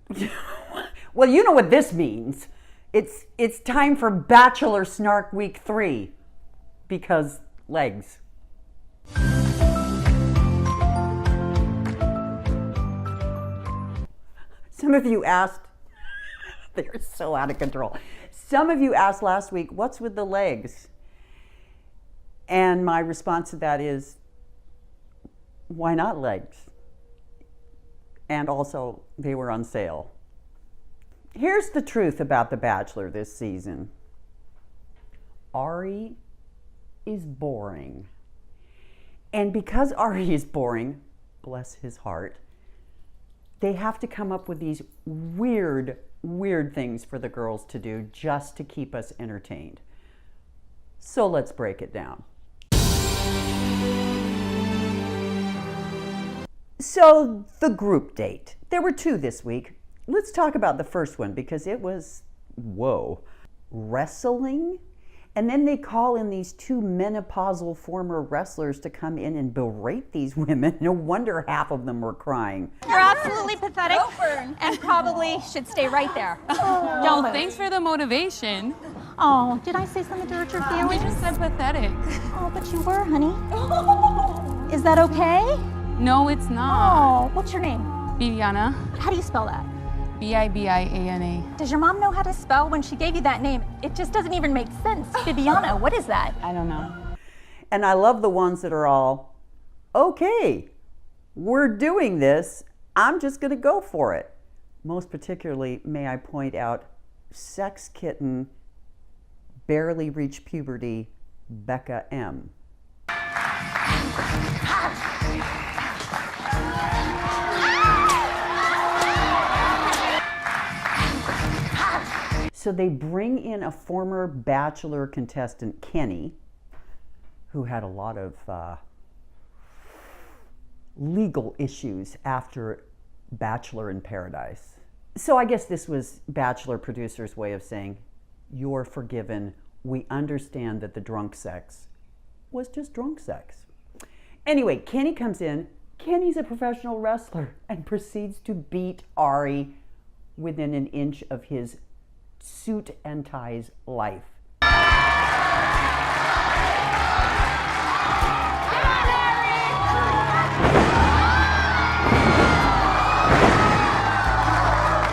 Well, you know what this means. It's time for Bachelor Snark Week 3 because legs. Some of you asked, they're so out of control. Some of you asked last week, what's with the legs? And my response to that is, why not legs? And also, they were on sale. Here's the truth about The Bachelor this season. Ari is boring. And because Ari is boring, bless his heart, they have to come up with these weird things for the girls to do just to keep us entertained. So let's break it down. So the group date. There were 2 this week. Let's talk about the first one because it was, whoa, wrestling? And then they call in these 2 menopausal former wrestlers to come in and berate these women. No wonder half of them were crying. You're absolutely pathetic and probably should stay right there. Well, thanks for the motivation. Oh, did I say something to hurt your You feelings? just said pathetic. Oh, but you were, honey. Is that okay? No, it's not. Oh, what's your name? Bibiana. How do you spell that? Bibiana. Does your mom know how to spell when she gave you that name? It just doesn't even make sense. Bibiana, what is that? I don't know. And I love the ones that are all, okay, we're doing this. I'm just going to go for it. Most particularly, may I point out, sex kitten, barely reached puberty, Becca M. So they bring in a former Bachelor contestant, Kenny, who had a lot of legal issues after Bachelor in Paradise. So I guess this was Bachelor producers' way of saying, you're forgiven. We understand that the drunk sex was just drunk sex. Anyway, Kenny comes in. Kenny's a professional wrestler and proceeds to beat Ari within an inch of his suit and ties life.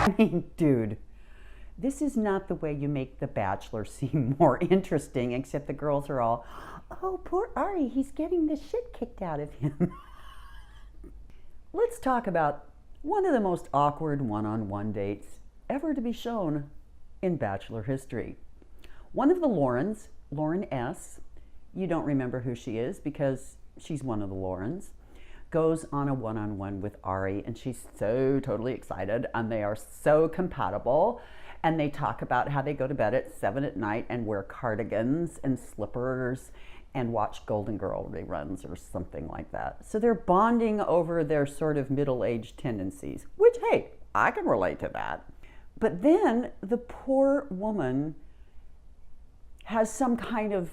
I mean, dude, this is not the way you make The Bachelor seem more interesting, except the girls are all, oh, poor Ari, he's getting the shit kicked out of him. Let's talk about one of the most awkward one-on-one dates ever to be shown in Bachelor history. One of the Laurens, Lauren S., you don't remember who she is because she's one of the Laurens, goes on a one-on-one with Ari, and she's so totally excited, and they are so compatible, and they talk about how they go to bed at 7 at night and wear cardigans and slippers and watch Golden Girl reruns or something like that. So they're bonding over their sort of middle-aged tendencies, which, hey, I can relate to that. But then the poor woman has some kind of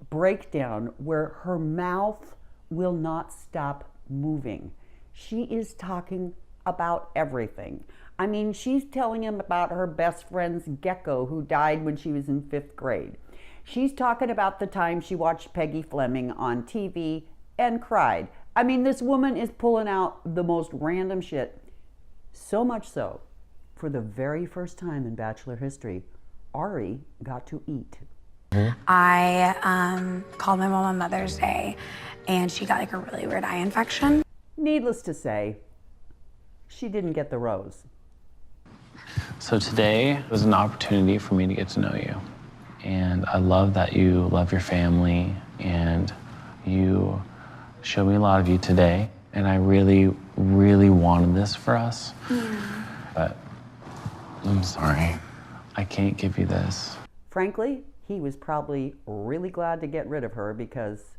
breakdown where her mouth will not stop moving. She is talking about everything. I mean, she's telling him about her best friend's gecko who died when she was in 5th grade. She's talking about the time she watched Peggy Fleming on TV and cried. I mean, this woman is pulling out the most random shit. So much so, for the very first time in Bachelor history, Ari got to eat. I called my mom on Mother's Day, and she got like a really weird eye infection. Needless to say, she didn't get the rose. So today was an opportunity for me to get to know you. And I love that you love your family, and you showed me a lot of you today. And I really, really wanted this for us. Yeah. But I'm sorry, I can't give you this. Frankly, he was probably really glad to get rid of her because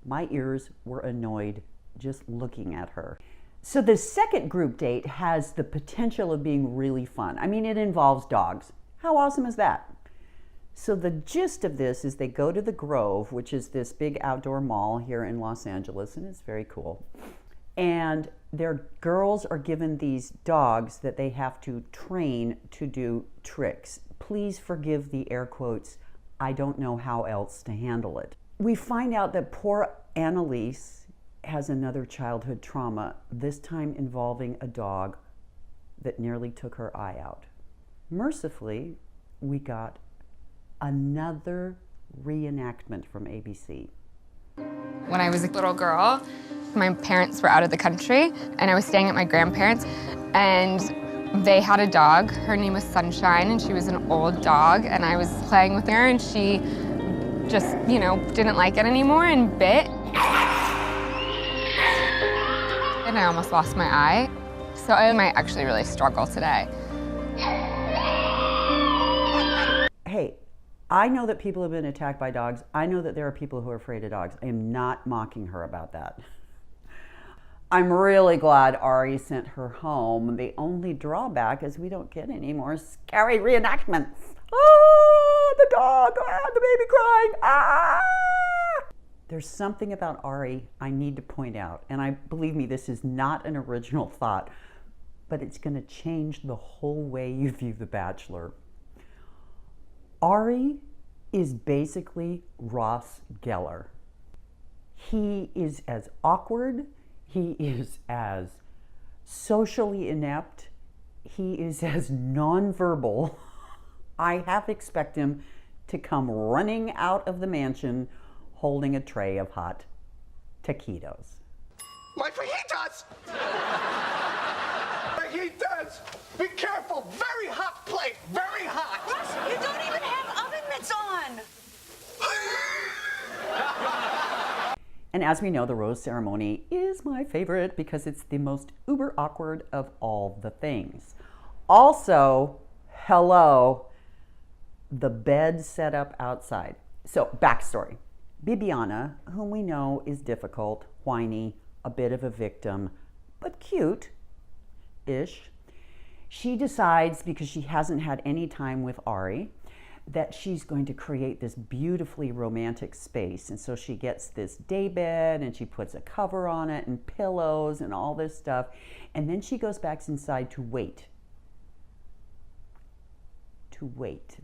my ears were annoyed just looking at her. So the second group date has the potential of being really fun. I mean, it involves dogs. How awesome is that? So the gist of this is they go to the Grove, which is this big outdoor mall here in Los Angeles, and it's very cool. And Their girls are given these dogs that they have to train to do tricks. Please forgive the air quotes. I don't know how else to handle it. We find out that poor Annalise has another childhood trauma, this time involving a dog that nearly took her eye out. Mercifully, we got another reenactment from ABC. When I was a little girl, my parents were out of the country and I was staying at my grandparents, and they had a dog. Her name was Sunshine, and she was an old dog, and I was playing with her and she just, didn't like it anymore and bit. And I almost lost my eye. So I might actually really struggle today. Hey, I know that people have been attacked by dogs. I know that there are people who are afraid of dogs. I am not mocking her about that. I'm really glad Ari sent her home. The only drawback is we don't get any more scary reenactments. Ah, the dog, the baby crying, ah! There's something about Ari I need to point out, and believe me, this is not an original thought, but it's going to change the whole way you view The Bachelor. Ari is basically Ross Geller. He is as awkward, he is as socially inept, he is as nonverbal. I half expect him to come running out of the mansion holding a tray of hot taquitos. My fajitas! Fajitas! Be careful! Very hot plate! Very hot! Russ, you don't even have oven mitts on! And as we know, the rose ceremony is my favorite because it's the most uber awkward of all the things. Also, hello, the bed set up outside. So, backstory. Bibiana, whom we know is difficult, whiny, a bit of a victim, but cute-ish, she decides, because she hasn't had any time with Ari, that she's going to create this beautifully romantic space. And so she gets this daybed and she puts a cover on it and pillows and all this stuff. And then she goes back inside to wait. To wait.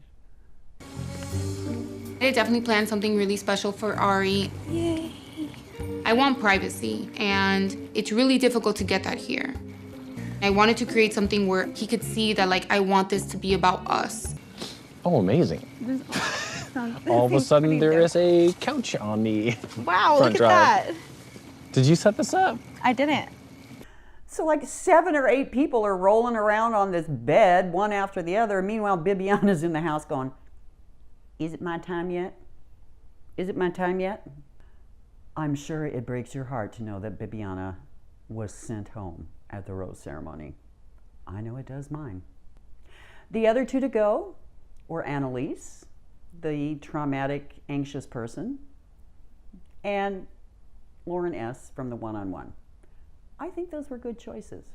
I definitely planned something really special for Ari. Yay. I want privacy, and it's really difficult to get that here. I wanted to create something where he could see that, I want this to be about us. Oh, amazing. All of a sudden, there is a couch on the Wow, front look drive. at that. Did you set this up? I didn't. So 7 or 8 people are rolling around on this bed, one after the other. Meanwhile, Bibiana's in the house going, is it my time yet? Is it my time yet? I'm sure it breaks your heart to know that Bibiana was sent home at the rose ceremony. I know it does mine. The other 2 to go were Annalise, the traumatic, anxious person, and Lauren S. from the one-on-one. I think those were good choices.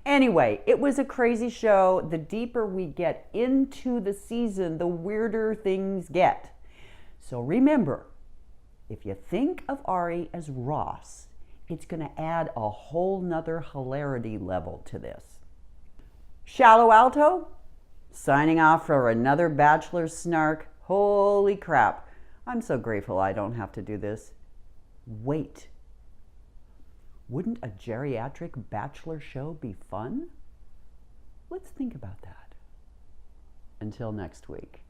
Anyway, it was a crazy show. The deeper we get into the season, the weirder things get. So remember, if you think of Ari as Ross, it's going to add a whole nother hilarity level to this. Shallow Alto, signing off for another Bachelor Snark. Holy crap. I'm so grateful I don't have to do this. Wait. Wouldn't a geriatric Bachelor show be fun? Let's think about that. Until next week.